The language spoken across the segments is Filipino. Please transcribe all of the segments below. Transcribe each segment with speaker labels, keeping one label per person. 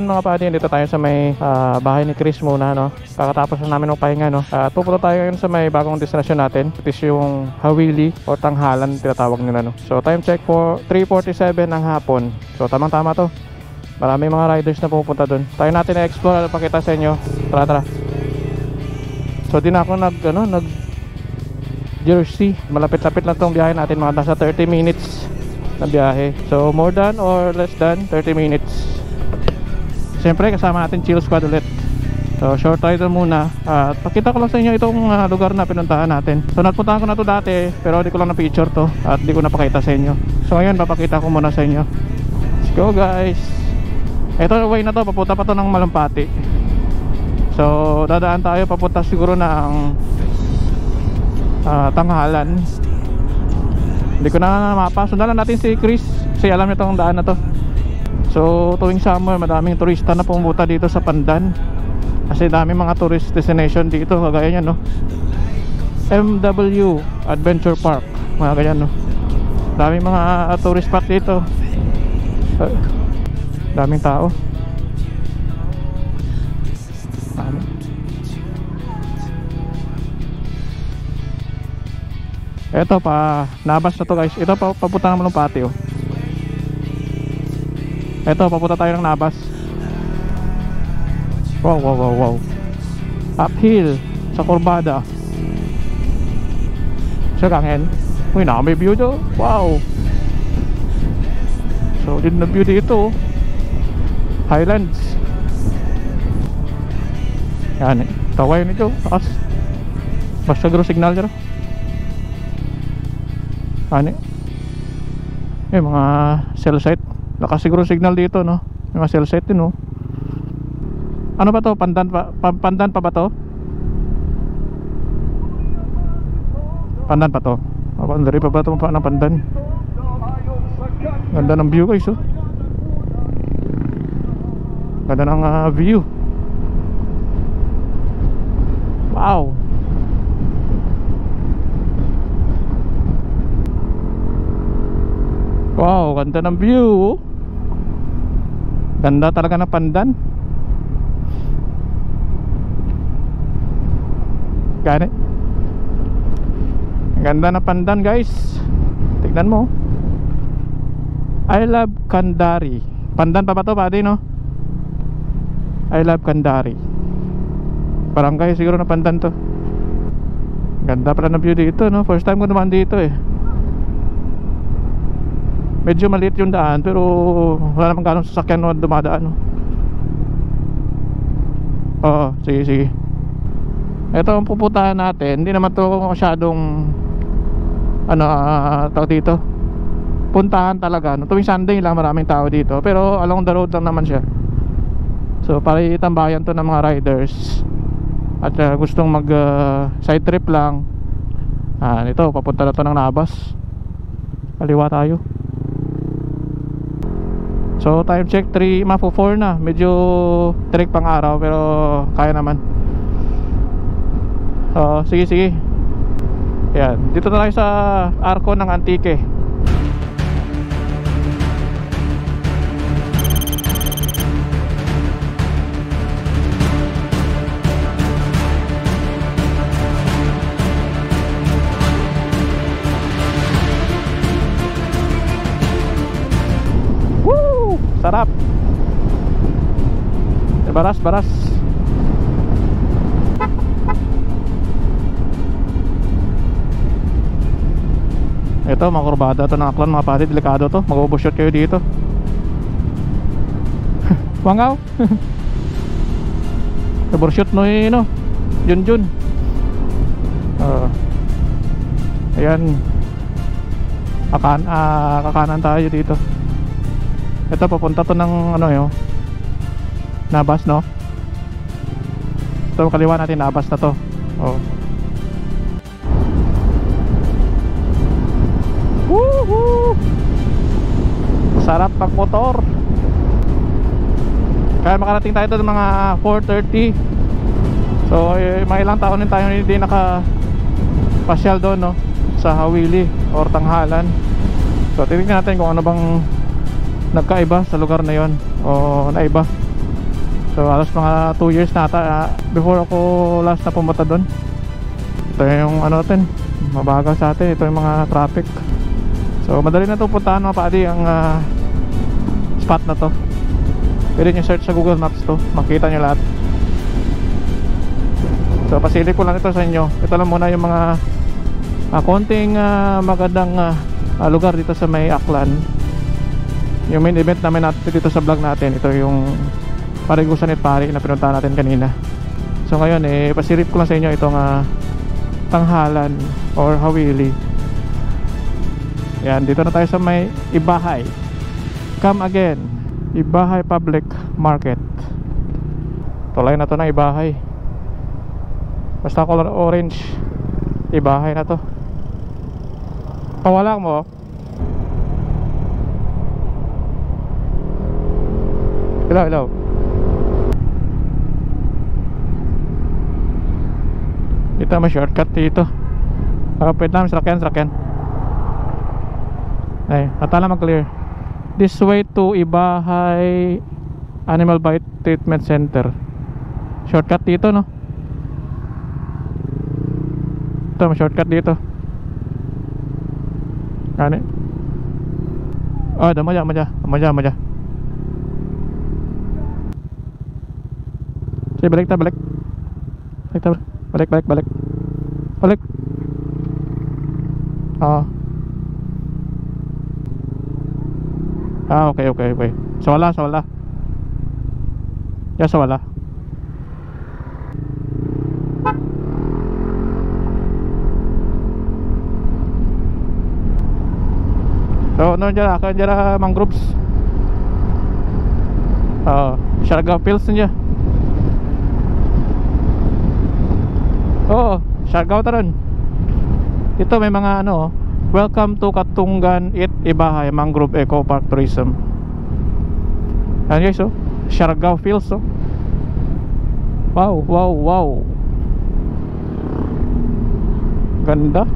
Speaker 1: yan mga padi, dito tayo sa may bahay ni Chris muna, no? Kakatapos na namin ng pahinga, no? At pupunta tayo ngayon sa may bagong destinasyon natin. Ito is yung Hawili o Tanghalan tinatawag nila, no? So time check for 3:47 ng hapon. So tamang tama to. Marami mga riders na pupunta dun. Tayo natin na-explore at pakita sa inyo. Tara, tara. So di na ako nag Jersey. Malapit-lapit lang tong biyahe natin, mga nasa 30 minutes na biyahe. So more than or less than 30 minutes. Siyempre kasama natin Chill Squad ulit. So short ride muna. At pakita ko lang sa inyo itong lugar na pinuntahan natin. So napuntahan ko na to dati, pero di ko lang na-picture to at di ko napakita sa inyo. So ngayon papakita ko muna sa inyo. Let's go guys. Ito way na to, papunta pa to ng Malumpati. So dadaan tayo papunta siguro ng Tanghalan. Hindi ko na mapa. Sundan lang natin si Chris kasi alam niya tong daan na to. So tuwing summer madaming turista na pumunta dito sa Pandan kasi daming mga tourist destination dito, kagaya niyan, no? MW Adventure Park, mga ganyan, no? Daming mga tourist spot dito. Daming tao. Ito pa, nabas na to guys. Ito pa, papunta naman ng patio. Ito, papunta tayo ng Nabas. Wow, wow, wow, wow. Uphill sa Corbada. Sa Kangen. Uy, may view do. Wow. So, din na view dito. Highlands. Yan eh. Taway nito. Taas. Basta gro signal dyan. Ano eh. Mga cell site. Nakasiguro signal dito, no? Mga cell site din, no? Ano ba to? Pandan pa? Pandan pa ba to? Pandan pa to? Dari pa ba ito ng Pandan? Ganda ng view guys, oh. Ganda ng view. Wow. Wow, ganda ng view. Ganda talaga ng Pandan. Gani. Ganda ng Pandan guys. Tignan mo. I love Kandari. Pandan pa ba to, padi, no? I love Kandari. Barangay siguro na Pandan to. Ganda pala ng view dito, no? First time ko naman dito eh. Medyo maliit yung daan pero wala namang ganong sasakyan na dumadaan, no? Oo, sige, sige. Ito ang pupuntahan natin. Hindi naman to masyadong tao dito. Puntahan talaga, no? Tuwing Sunday lang maraming tao dito, pero along the road lang naman siya. So para itambayan to ng mga riders at gustong mag side trip lang. Ito, papunta na to ng Nabas. Kaliwa tayo. So time check 3, mapo 4 na. Medyo trick pang araw pero kaya naman. Sige, sige. Yan, dito na tayo sa Arco ng Antique. Woo! Sarap. Baras, baras. Ito, mga kurbada ito ng Aklan, mga pati, delikado to. Mag-overshoot kayo dito. Wangaw. Overshoot no yun, no? Jun. Ayan. Kakanan tayo dito. Ito, papunta to ng Nabas, no? Ito, kaliwa natin, Nabas na to. Woohoo! Sarap magmotor. Kaya makarating tayo doon mga 4:30. So mga ilang taon din tayo hindi nakapasyal doon, no? Sa Hawili or Tanghalan. So titingnan natin kung ano bang nagkaiba sa lugar na yon o naiba. So halos mga 2 years na ata before ako last na pumunta doon. Ito yung ano natin, mabagal sa atin. Ito yung mga traffic. So madali na ito puntahan mga paadi ang spot na to. Pwede nyo search sa Google Maps to, makita nyo lahat. So pasilip ko lang ito sa inyo. Ito lang muna yung mga konting magandang lugar dito sa may Aklan. Yung main event namin natin dito sa vlog natin, ito yung Parigusan at Pari na pinuntahan natin kanina. So ngayon pasilip ko lang sa inyo itong Tanghalan or Hawili. Yan, dito na tayo sa may Ibahay. Come again, Ibahay Public Market. Tulay na to ng Ibahay. Basta color orange, Ibahay na to. Pawala mo. Hello, hello. Dito may shortcut dito. Pwede namin sakyan. Ay, natala mag-clear. This way to Ibahay Animal Bite Treatment Center. Shortcut dito, no? Ito, may shortcut dito. Ano? Oh, damaja. Sige, balik. Balik. Oo. Okay. So wala. Yes, wala. So, ano dyan? Akan dyan mangroves. Siargao Fields niya. Siargao taron. Ito may mga ano, welcome to Katungan It Ibahay Mangrove Eco Park Tourism. Ayan guys, Siargao Fields, Wow. Ganda.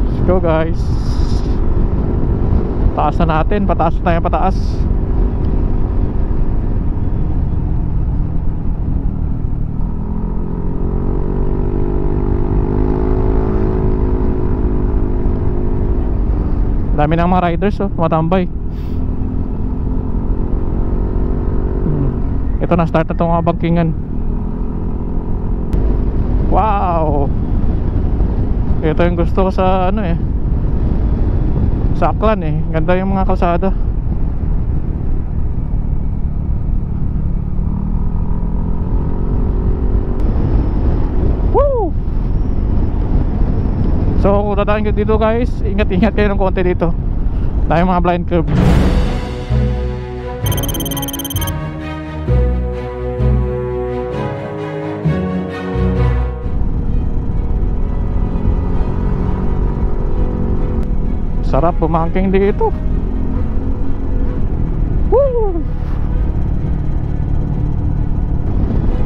Speaker 1: Let's go guys. Taas na natin, pataas. Dami ng mga riders, tumatambay. Ito na, start na itong mga bangkingan. Wow. Ito yung gusto ko sa sa Aklan Ganda yung mga kalsada. Woo! So kung dadaan kayo dito guys, ingat kayo ng konti dito. Dahil mga blind curve. Sarap pumangking dito. Woo!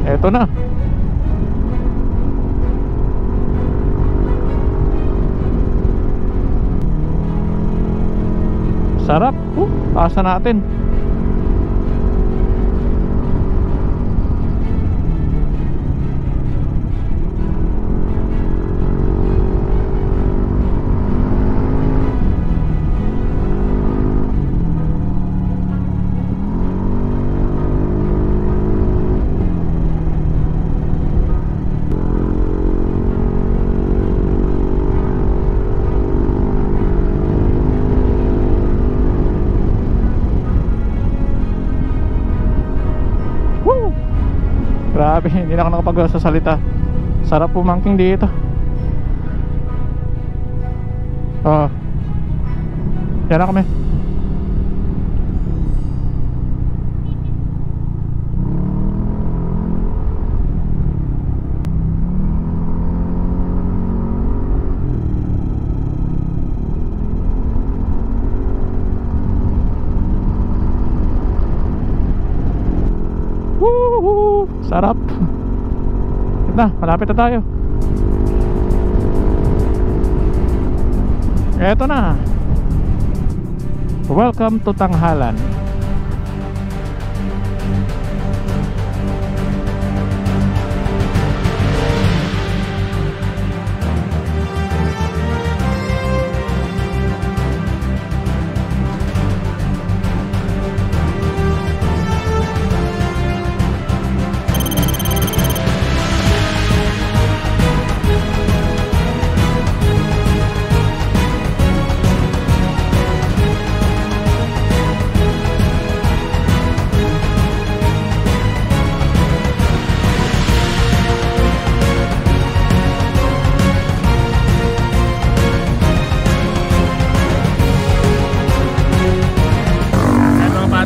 Speaker 1: Eto na. Sarap. Asa natin. Grabe, hindi na ako nakapagsasalita. Sarap pumangking dito. Yan na kami. Sarap. Na, malapit na tayo. Eto na. Welcome to Tanghalan.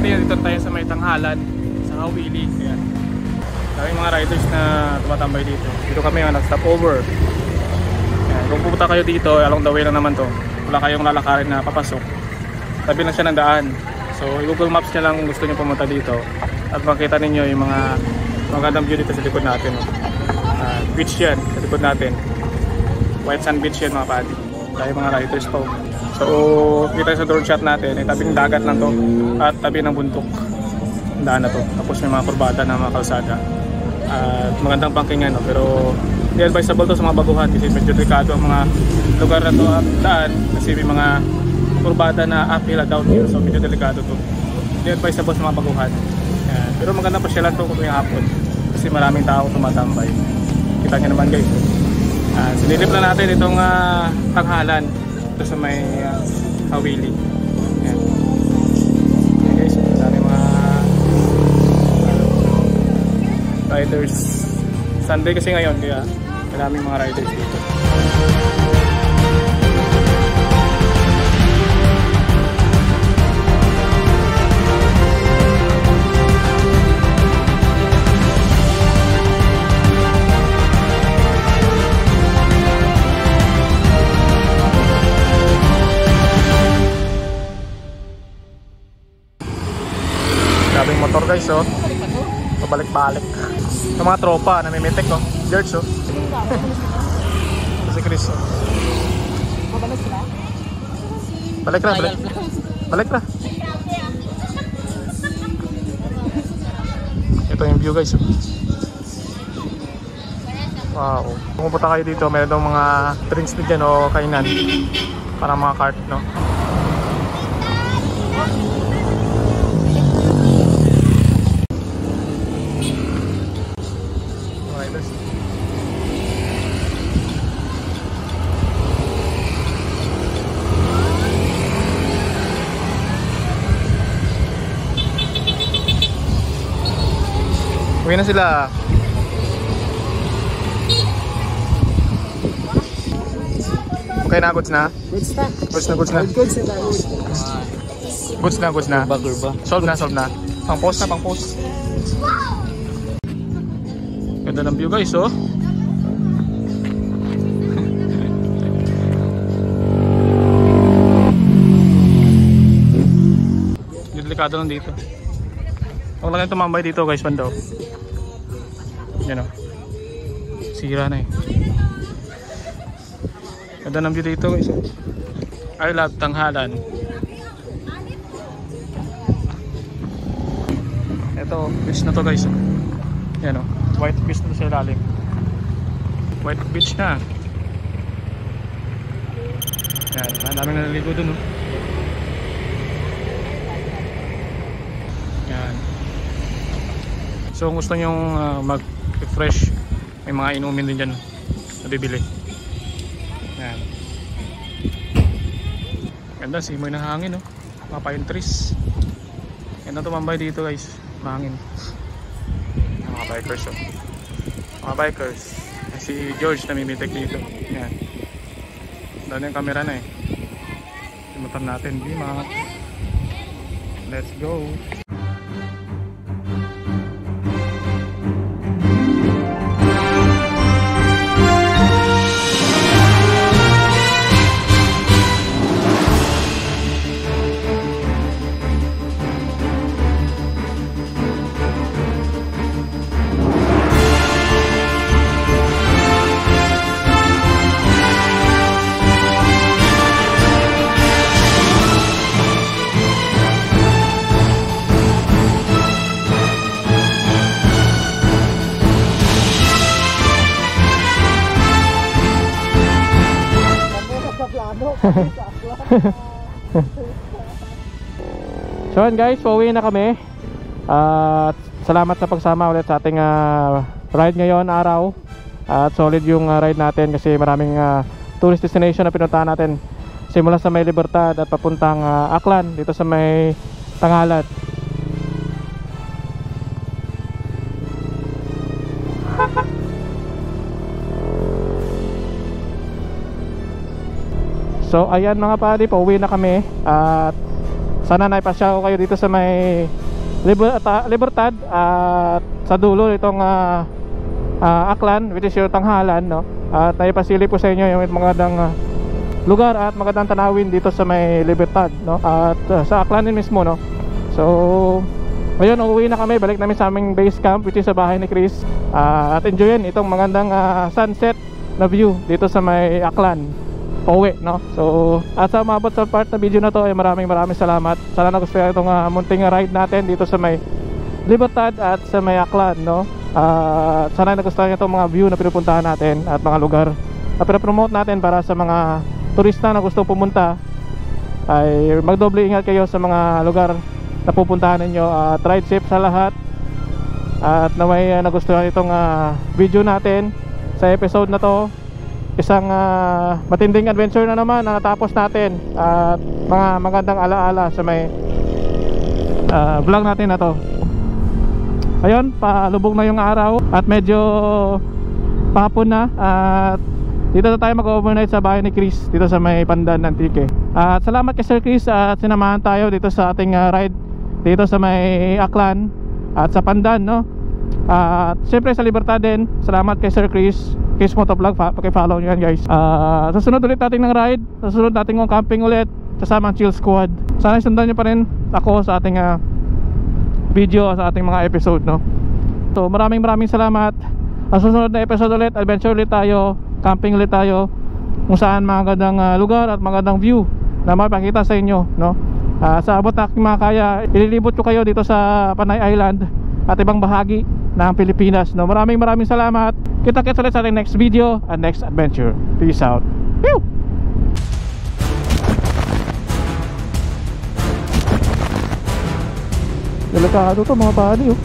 Speaker 1: Dito tayo sa may Tanghalan sa Hawili. Ayan. Daming mga riders na tumatambay dito. Dito kami nag-stop over. Ayan. Kung pupunta kayo dito, along the way lang naman to. Wala kayong lalakarin na papasok. Tabi lang siya ng daan. So Google Maps nyo lang kung gusto nyo pumunta dito. At makita ninyo yung mga magandang view dito sa likod natin. Beach yan sa likod natin. White Sand Beach yan mga padi. Tayo mga riders po. So kita sa drone shot natin ay tabing dagat lang to at tabi ng bundok ang daan na to. Tapos may mga kurbada na mga kalsada at magandang parkingan, no? Pero hindi advisable to sa mga baguhan kasi medyo delikado ang mga lugar na to at daan kasi may mga kurbada na uphill at downhill, so medyo delikado to. Hindi advisable sa mga baguhan. Pero maganda pa siya lang to kung yung hapon kasi maraming tao tumatambay. Kita nyo naman guys. Sinilip na natin itong Tanghalan ito sa may Hawili. Ayan. Okay guys, marami mga riders. Sunday kasi ngayon kaya maraming mga riders dito. Grabing motor guys, oh. Pabalik-balik. Yung mga tropa na may metek, oh. George, oh. Si Chris, oh.
Speaker 2: Babalik sila?
Speaker 1: Balik na, balik. Balik na. Ito yung view guys, oh. Wow. Kung pupunta kayo dito, meron daw mga drinks dyan o kainan. Parang mga cart, no? Uwi na sila. Okay na, goods na?
Speaker 2: Goods na.
Speaker 1: Goods na, goods na.
Speaker 2: Goods na tayo.
Speaker 1: Goods na, goods na.
Speaker 2: Bagger ba?
Speaker 1: Solve na, solve na. Pang post na, pang post. Ganda ng view guys, oh. Delikado lang dito. Huwag lang yung tumambay dito guys, bandaw. Yan o. Sira na eh. Ganda ng view dito guys. I love Tanghalan. Ito, beach na to guys. Yan o. White beach na to sa ilalim. White beach na. Yan, ang daming naliligo dun o. Yan. So kung gusto nyong mag-refresh, may mga inumin din dyan na bibili. Yan. Ganda, simoy ng hangin, no? Mga pine trees. Ganda tumambay dito guys, mahangin. Mga bikers, oh. Mga bikers. Si George namimitik dito. Yan. Dahil yung camera na eh. Simutan natin, di mga. Let's go.
Speaker 2: Delikado. Kami sa akla.
Speaker 1: So yun guys, pauwi na kami. At salamat sa pagsama ulit sa ating ride ngayon araw. At solid yung ride natin kasi maraming tourist destination na pinuntahan natin. Simula sa may Libertad at papuntang Aklan dito sa may Tangalan. So ayan mga padi, pauwi na kami. At sana naipasya ko kayo dito sa may Libertad at sa dulo itong Aklan, which is yung Tanghalan, no? At naipasili po sa inyo yung magandang lugar at magandang tanawin dito sa may Libertad, no? At sa Aklan din mismo, no? So ngayon uuwi na kami, balik namin sa aming base camp, which is sa bahay ni Chris. At enjoyin itong magandang sunset na view dito sa may Aklan. Pauwi, no? So at sa umabot sa part na video na to ay maraming salamat. Sana nagustuhan itong munting ride natin dito sa may Libertad at sa may Aklan, no? Sana nagustuhan itong mga view na pinupuntahan natin at mga lugar na pinapromote natin para sa mga turista na gusto pumunta. Ay magdoble ingat kayo sa mga lugar na pupuntahan ninyo. At ride safe sa lahat. At naway nagustuhan itong video natin sa episode na to. Isang matinding adventure na naman na natapos natin. At mga magandang alaala sa may vlog natin na to. Ayun, palubog na yung araw at medyo pahapon na. At dito na tayo mag-overnight sa bahay ni Chris dito sa may Pandan Antique. At salamat kay Sir Chris at sinamahan tayo dito sa ating ride dito sa may Aklan at sa Pandan, no? At syempre sa Libertad din. Salamat kay Sir Chris Motovlog, paki-follow nyo yan guys. Susunod ulit natin ng ride, susunod natin ng camping ulit kasamang Chill Squad. Sana sundan nyo pa rin ako sa ating video, sa ating mga episode, no? So maraming salamat. Sa susunod na episode ulit, adventure ulit tayo, camping ulit tayo, kung saan magandang lugar at magandang view na mapakita sa inyo, no? Sa abot na aking mga kaya, ililibot ko kayo dito sa Panay Island at ibang bahagi ng Pilipinas, no? Maraming salamat. Kita-kits ulit sa ating next video and next adventure. Peace out. Woo! Delikado to mga bali, oh.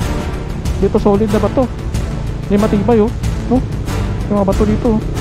Speaker 1: Dito solid na bato. Hindi matibay, oh. No? Yung mga bato dito, oh.